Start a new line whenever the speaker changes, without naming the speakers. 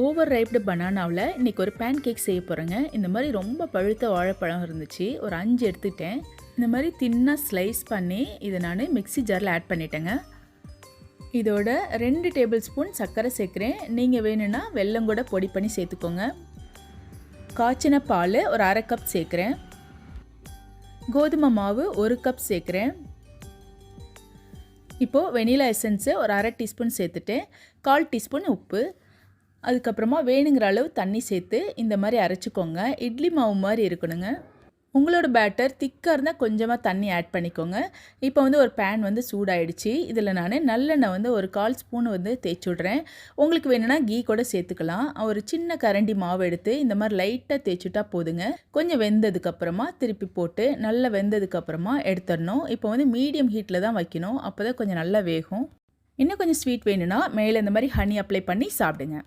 Over ரைப்டு பனானாவில் இன்றைக்கி ஒரு pan cake செய்ய போகிறேங்க. இந்த மாதிரி ரொம்ப பழுத்த வாழைப்பழம் இருந்துச்சு, ஒரு 5 எடுத்துக்கிட்டேன். இந்த மாதிரி தின்னாக ஸ்லைஸ் பண்ணி இதை நான் மிக்ஸி ஜாரில் ஆட் பண்ணிட்டேங்க. இதோட 2 டேபிள் ஸ்பூன் சர்க்கரை சேர்க்குறேன். நீங்கள் வேணும்னா வெல்லம் கூட பொடி பண்ணி சேர்த்துக்கோங்க. காய்ச்சின பால் ஒரு 1/2 கப் சேர்க்குறேன். கோதுமை மாவு 1 கப் சேர்க்குறேன். இப்போது வெனிலா எசன்ஸு ஒரு 1/2 டீஸ்பூன் சேர்த்துட்டு 1/4 டீஸ்பூன் உப்பு, அதுக்கப்புறமா வேணுங்கிற அளவு தண்ணி சேர்த்து இந்த மாதிரி அரைச்சிக்கோங்க. இட்லி மாவு மாதிரி இருக்கணுங்க. உங்களோட பேட்டர் திக்காக இருந்தால் கொஞ்சமாக தண்ணி ஆட் பண்ணிக்கோங்க. இப்போ ஒரு பேன் சூடாயிடுச்சு. இதில் நான் நல்லெண்ணெய் ஒரு 1/4 ஸ்பூன் தேய்ச்சி விட்றேன். உங்களுக்கு வேணும்னா கீ கூட சேர்த்துக்கலாம். ஒரு சின்ன கரண்டி மாவு எடுத்து இந்த மாதிரி லைட்டாக தேய்ச்சிட்டா போதுங்க. கொஞ்சம் வெந்ததுக்கப்புறமா திருப்பி போட்டு நல்லா வெந்ததுக்கப்புறமா எடுத்துடணும். இப்போ மீடியம் ஹீட்டில் தான் வைக்கணும். அப்போ தான் கொஞ்சம் நல்லா வேகும். இன்னும் கொஞ்சம் ஸ்வீட் வேணும்னா மேலே இந்த மாதிரி ஹனி அப்ளை பண்ணி சாப்பிடுங்க.